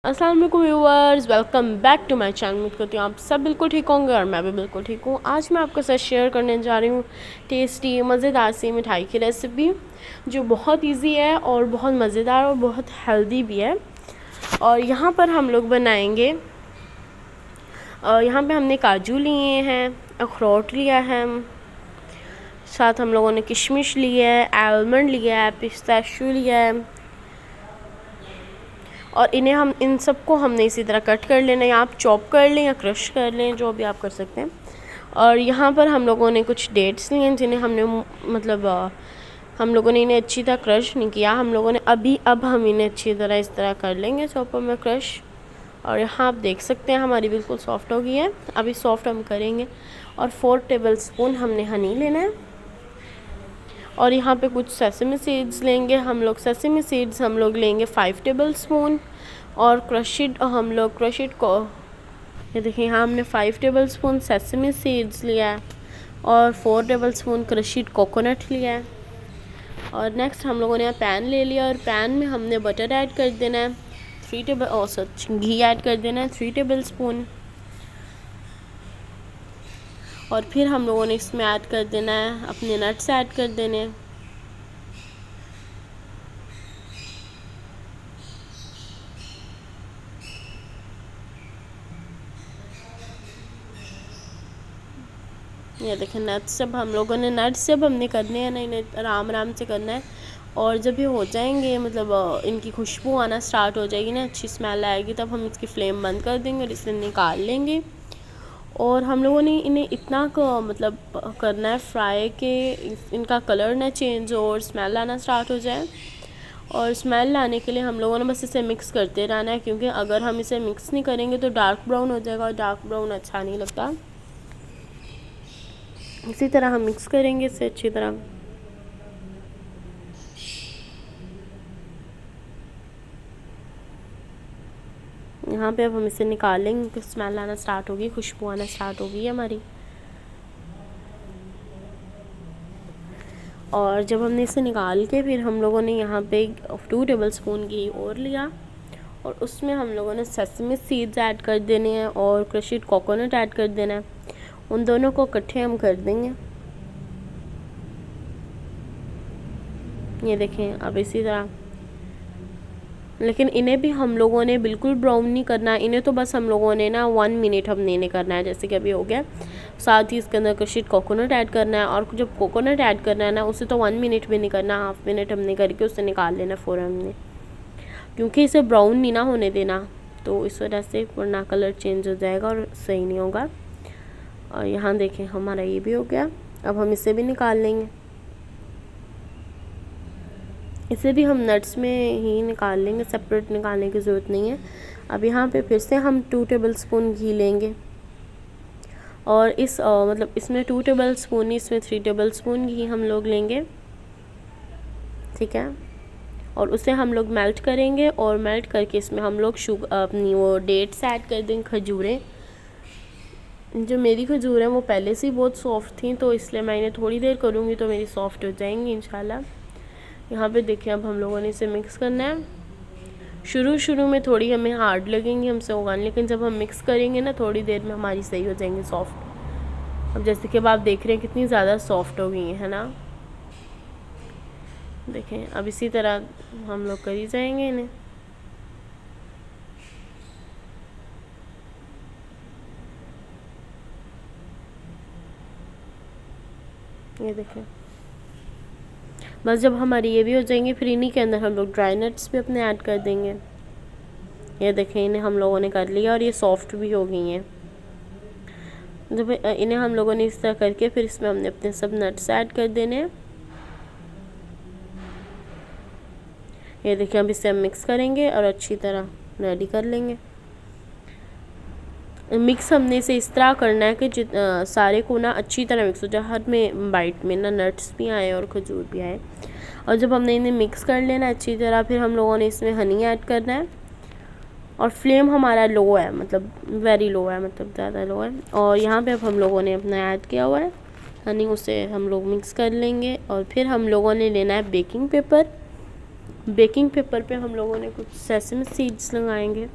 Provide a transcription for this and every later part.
अस्सलाम वालेकुम viewers, welcome back to my channel. उम्मीद करती हूँ आप सब बिल्कुल ठीक होंगे और मैं भी बिल्कुल ठीक हूँ। आज मैं आपके साथ शेयर करने जा रही हूँ टेस्टी मज़ेदार सी मिठाई की रेसिपी, जो बहुत इजी है और बहुत मज़ेदार और बहुत हेल्दी भी है। और यहाँ पर हम लोग बनाएंगे, यहाँ पे हमने काजू लिए हैं, अखरोट लिया है, साथ हम लोगों ने किशमिश लिया है, आलमंड लिया है, पिस्ताशियो लिया है। और इन सबको हमने इसी तरह कट कर लेना है, या आप चॉप कर लें या क्रश कर लें, जो भी आप कर सकते हैं। और यहाँ पर हम लोगों ने कुछ डेट्स लिए हैं, जिन्हें हमने हम लोगों ने इन्हें अच्छी तरह क्रश नहीं किया। हम लोगों ने अब हम इन्हें अच्छी तरह इस तरह कर लेंगे चॉपर में क्रश। और यहाँ आप देख सकते हैं हमारी बिल्कुल सॉफ्ट हो गई है। अभी सॉफ्ट हम करेंगे। और 4 टेबल स्पून हमने हनी लेना है। और यहाँ पे कुछ सेसमी सीड्स लेंगे हम लोग। सेसमी सीड्स हम लोग लेंगे 5 टेबल स्पून। और क्रशिड को ये देखिए, यहाँ हमने 5 टेबल स्पून सेसमी सीड्स लिया है और 4 टेबल स्पून क्रशिड कोकोनट लिया है। और नेक्स्ट हम लोगों ने यहाँ पैन ले लिया और पैन में हमने बटर ऐड कर देना है, घी ऐड कर देना है 3 टेबल स्पून। और फिर हम लोगों ने इसमें ऐड कर देना है, अपने नट्स ऐड कर देने हैं। ये देखें, नट्स जब हमने करने हैं ना, इन्हें आराम आराम से करना है। और जब ये हो जाएंगे, मतलब इनकी खुशबू आना स्टार्ट हो जाएगी ना, अच्छी स्मेल आएगी, तब हम इसकी फ्लेम बंद कर देंगे और इसे निकाल लेंगे। और हम लोगों ने इन्हें इतना करना है फ्राई के इनका कलर ना चेंज हो और स्मेल आना स्टार्ट हो जाए। और स्मेल लाने के लिए हम लोगों ने बस इसे मिक्स करते रहना है, क्योंकि अगर हम इसे मिक्स नहीं करेंगे तो डार्क ब्राउन हो जाएगा और डार्क ब्राउन अच्छा नहीं लगता। इसी तरह हम मिक्स करेंगे इसे अच्छी तरह। यहाँ पे अब हम इसे निकाल लेंगे कि स्मेल आना स्टार्ट होगी, खुशबू आना स्टार्ट होगी हमारी। और जब हमने इसे निकाल के फिर हम लोगों ने यहाँ पे 2 टेबल स्पून घी और लिया और उसमें हम लोगों ने सेसमी सीड्स ऐड कर देने हैं और क्रशिड कोकोनट ऐड कर देना है। उन दोनों को इकट्ठे हम कर देंगे। ये देखें, अब इसी तरह, लेकिन इन्हें भी हम लोगों ने बिल्कुल ब्राउन नहीं करना। इन्हें तो बस हम लोगों ने ना 1 मिनट हमने इन्हें करना है, जैसे कि अभी हो गया। साथ ही इसके अंदर क्रशिड कोकोनट ऐड करना है, और जब कोकोनट ऐड करना है ना, उसे तो 1 मिनट भी नहीं करना, हाफ मिनट हमने करके उसे निकाल लेना फ़ौरन हमने, क्योंकि इसे ब्राउन नहीं ना होने देना, तो इस वजह से वरना कलर चेंज हो जाएगा और सही नहीं होगा। और यहाँ देखें, हमारा ये भी हो गया। अब हम इसे भी निकाल लेंगे। इसे भी हम नट्स में ही निकाल लेंगे, सेपरेट निकालने की ज़रूरत नहीं है। अब यहाँ पे फिर से हम 2 टेबल स्पून घी लेंगे और इसमें 2 टेबल स्पून, इसमें 3 टेबल स्पून घी हम लोग लेंगे, ठीक है। और उसे हम लोग मेल्ट करेंगे और मेल्ट करके इसमें हम लोग अपनी वो डेट्स ऐड कर देंगे, खजूरें। जो मेरी खजूर हैं वो पहले से ही बहुत सॉफ्ट थी, तो इसलिए मैं इन्हें थोड़ी देर करूँगी तो मेरी सॉफ्ट हो जाएंगी इंशाल्लाह। यहाँ पे देखिए, अब हम लोगों ने इसे मिक्स करना है। शुरू में थोड़ी हमें हार्ड लगेंगी हमसे उगाने, लेकिन जब हम मिक्स करेंगे ना, थोड़ी देर में हमारी सही हो जाएंगी सॉफ्ट। अब जैसे कि अब आप देख रहे हैं कितनी ज़्यादा सॉफ्ट हो गई है ना। देखें, अब इसी तरह हम लोग कर ही जाएंगे इन्हें। ये देखें, बस जब हमारी ये भी हो जाएंगी, फिर इन्हीं के अंदर हम लोग ड्राई नट्स भी अपने ऐड कर देंगे। ये देखें, इन्हें हम लोगों ने कर लिया और ये सॉफ्ट भी हो गई हैं। जब इन्हें हम लोगों ने इस तरह करके फिर इसमें हमने अपने सब नट्स ऐड कर देने हैं। ये देखिए, अब इसे हम मिक्स करेंगे और अच्छी तरह रेडी कर लेंगे। मिक्स हमने इसे इस तरह करना है कि सारे को ना अच्छी तरह मिक्स हो जाए, हर में बाइट में ना नट्स भी आए और खजूर भी आए। और जब हमने इन्हें मिक्स कर लेना अच्छी तरह, फिर हम लोगों ने इसमें हनी ऐड करना है। और फ्लेम हमारा लो है, मतलब वेरी लो है, मतलब ज़्यादा लो है। और यहाँ पे अब हम लोगों ने अपना ऐड किया हुआ है हनी, उसे हम लोग मिक्स कर लेंगे। और फिर हम लोगों ने लेना है बेकिंग पेपर। बेकिंग पेपर पे हम लोगों ने कुछ सेसमी सीड्स लगाएंगे।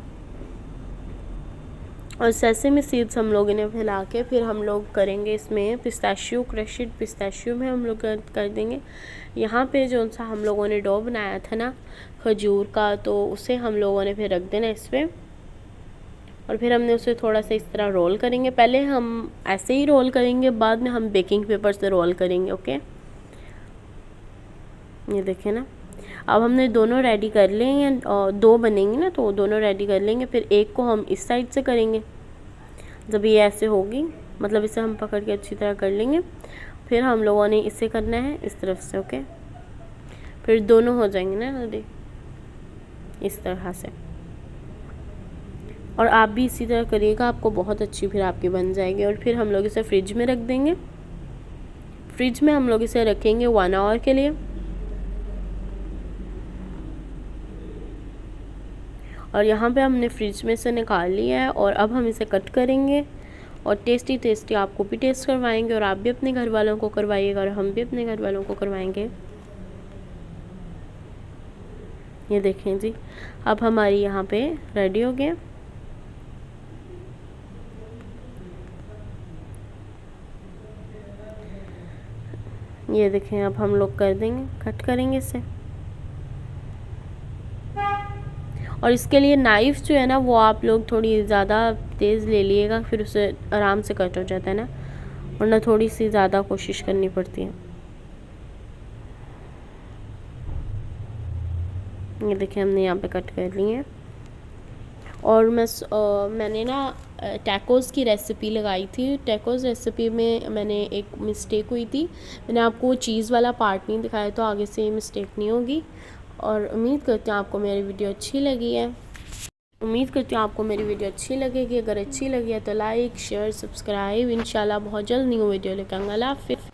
और सेसमी सीड्स हम लोग इन्हें फैला के फिर हम लोग करेंगे इसमें पिस्ताशियो, क्रश्ड पिस्ताशियो में हम लोग कर देंगे। यहाँ पे जो सा हम लोगों ने डो बनाया था ना खजूर का, तो उसे हम लोगों ने फिर रख देना इस पर, और फिर हमने उसे थोड़ा सा इस तरह रोल करेंगे। पहले हम ऐसे ही रोल करेंगे, बाद में हम बेकिंग पेपर से रोल करेंगे। ओके, ये देखें ना, अब हमने दोनों रेडी कर लेंगे और 2 बनेंगे ना, तो दोनों रेडी कर लेंगे। फिर एक को हम इस साइड से करेंगे, जब ये ऐसे होगी मतलब इसे हम पकड़ के अच्छी तरह कर लेंगे। फिर हम लोगों ने इसे करना है इस तरफ से। ओके, फिर दोनों हो जाएंगे ना रेडी इस तरह से। और आप भी इसी तरह करिएगा, आपको बहुत अच्छी फिर आपकी बन जाएगी। और फिर हम लोग इसे फ्रिज में रख देंगे। फ्रिज में हम लोग इसे रखेंगे 1 आवर के लिए। और यहाँ पे हमने फ्रिज में से निकाल लिया है, और अब हम इसे कट करेंगे और टेस्टी टेस्टी आपको भी टेस्ट करवाएंगे, और आप भी अपने घर वालों को करवाइएगा और हम भी अपने घर वालों को करवाएंगे। ये देखें जी, अब हमारी यहाँ पे रेडी हो गया। ये देखें, अब हम लोग कर देंगे, कट करेंगे इसे। और इसके लिए नाइफ़ जो है ना वो आप लोग थोड़ी ज़्यादा तेज़ ले लिएगा, फिर उसे आराम से कट हो जाता है ना, वरना थोड़ी सी ज़्यादा कोशिश करनी पड़ती है। ये देखिए, हमने यहाँ पे कट कर ली है। और मैंने ना टैकोस की रेसिपी लगाई थी। टैकोस रेसिपी में मैंने एक मिस्टेक हुई थी, मैंने आपको चीज़ वाला पार्ट नहीं दिखाया, तो आगे से ये मिस्टेक नहीं होगी। और उम्मीद करती हूँ आपको मेरी वीडियो अच्छी लगी है। उम्मीद करती हूँ आपको मेरी वीडियो अच्छी लगेगी। अगर अच्छी लगी है तो लाइक, शेयर, सब्सक्राइब। इंशाल्लाह बहुत जल्द न्यू वीडियो लेकर आऊँगा। अल्लाह हाफ़िज़।